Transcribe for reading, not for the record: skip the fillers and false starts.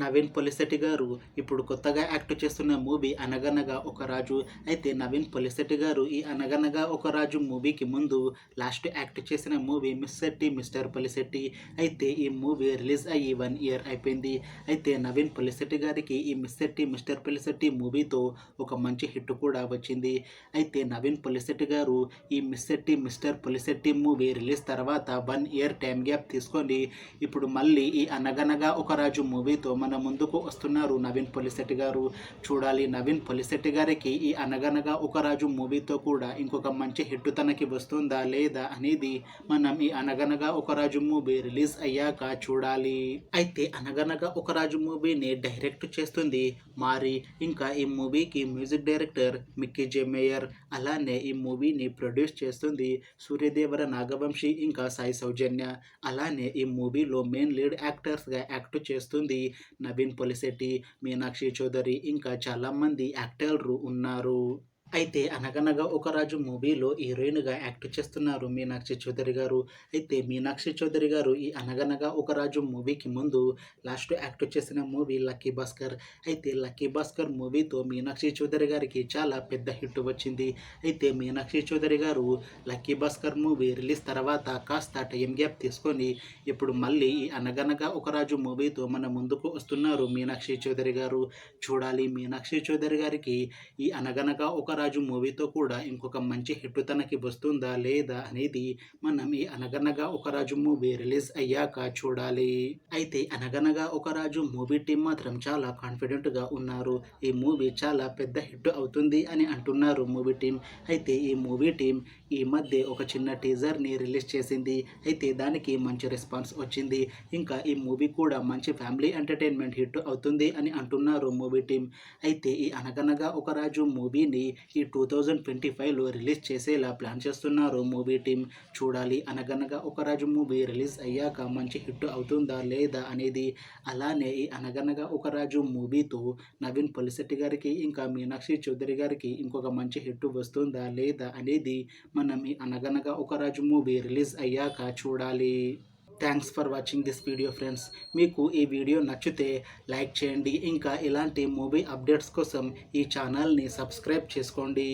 నవీన్ పొలిశెట్టి గారు ఇప్పుడు కొత్తగా యాక్ట్ చేస్తున్న మూవీ అనగనగా ఒక రాజు. అయితే నవీన్ పొలిశెట్టి గారు ఈ అనగనగా ఒక రాజు మూవీకి ముందు లాస్ట్ యాక్ట్ చేసిన movie miss Shetty mister Polishetty. అయితే ఈ మూవీ రిలీజ్ అయ్యి 1 ఇయర్ అయిపోయింది. అయితే నవీన్ పొలిశెట్టి గారికి ఈ మిస్ శెట్టి మిస్టర్ పొలిశెట్టి మూవీతో ఒక మంచి హిట్ కూడా వచ్చింది. అయితే నవీన్ పొలిశెట్టి గారు ఈ miss Shetty mister Polishetty movie release తర్వాత 1 ఇయర్ టైం గ్యాప్ తీసుకొని ఇప్పుడు మళ్ళీ ఈ అనగనగా ఒక రాజు మూవీతో మన ముందుకు వస్తున్నారు నవీన్ పొలిశెట్టి గారు. చూడాలి నవీన్ పొలిశెట్టి గారికి ఈ అనగనగా ఒక రాజు మూవీతో కూడా ఇంకొక మంచి హిట్ తనకి వస్తుందా లేదా అనేది మనం ఈ అనగనగా ఒక రాజు మూవీ రిలీజ్ అయ్యాక చూడాలి. అయితే అనగనగా ఒక రాజు మూవీని డైరెక్ట్ చేస్తుంది మారి. ఇంకా ఈ మూవీకి మ్యూజిక్ డైరెక్టర్ మిక్కీ జే మేయర్. అలానే ఈ మూవీని ప్రొడ్యూస్ చేస్తుంది సూర్యదేవర నాగవంశీ ఇంకా సాయి సౌజన్య. అలానే ఈ మూవీలో మెయిన్ లీడ్ యాక్టర్స్గా యాక్ట్ చేస్తుంది నవీన్ పొలిశెట్టి, మీనాక్షి చౌదరి ఇంకా చాలామంది యాక్టర్లు ఉన్నారు. అయితే అనగనగా ఒక రాజు మూవీలో హీరోయిన్గా యాక్ట్ చేస్తున్నారు మీనాక్షి చౌదరి గారు. అయితే మీనాక్షి చౌదరి గారు ఈ అనగనగా ఒక రాజు మూవీకి ముందు లాస్ట్ యాక్ట్ చేసిన మూవీ లక్కీ భాస్కర్. అయితే లక్కీ భాస్కర్ మూవీతో మీనాక్షి చౌదరి గారికి చాలా పెద్ద హిట్ వచ్చింది. అయితే మీనాక్షి చౌదరి గారు లక్కీ భాస్కర్ మూవీ రిలీజ్ తర్వాత కాస్త టైం గ్యాప్ తీసుకొని ఇప్పుడు మళ్ళీ ఈ అనగనగా ఒక రాజు మూవీతో మన ముందుకు వస్తున్నారు మీనాక్షి చౌదరి గారు. చూడాలి మీనాక్షి చౌదరి గారికి ఈ అనగనగా ఒక రాజు మూవీతో కూడా ఇంకొక మంచి హిట్ తనకి వస్తుందా లేదా అనేది మనం ఈ అనగనగా ఒక రాజు మూవీ రిలీజ్ అయ్యాక చూడాలి. అయితే అనగనగా ఒక రాజు మూవీ టీం మాత్రం చాలా కాన్ఫిడెంట్గా ఉన్నారు. ఈ మూవీ చాలా పెద్ద హిట్ అవుతుంది అని అంటున్నారు మూవీ టీం. అయితే ఈ మూవీ టీం ఈ మధ్య ఒక చిన్న టీజర్ని రిలీజ్ చేసింది. అయితే దానికి మంచి రెస్పాన్స్ వచ్చింది. ఇంకా ఈ మూవీ కూడా మంచి ఫ్యామిలీ ఎంటర్టైన్మెంట్ హిట్ అవుతుంది అని అంటున్నారు మూవీ టీం. అయితే ఈ అనగనగా ఒక రాజు మూవీని ఈ 2025లో రిలీజ్ చేసేలా ప్లాన్ చేస్తున్నారు మూవీ టీం. చూడాలి అనగనగా ఒక రాజు మూవీ రిలీజ్ అయ్యాక మంచి హిట్ అవుతుందా లేదా అనేది. అలానే ఈ అనగనగా ఒక రాజు మూవీతో నవీన్ పొలిశెట్టి గారికి ఇంకా మీనాక్షి చౌదరి గారికి ఇంకొక మంచి హిట్ వస్తుందా లేదా అనేది మనం ఈ అనగనగా ఒక రాజు మూవీ రిలీజ్ అయ్యాక చూడాలి. Thanks for watching this video friends. మీకు ఈ వీడియో నచ్చితే లైక్ చేయండి. ఇంకా ఇలాంటి మూవీ అప్డేట్స్ కోసం ఈ ఛానల్ని సబ్స్క్రైబ్ చేసుకోండి.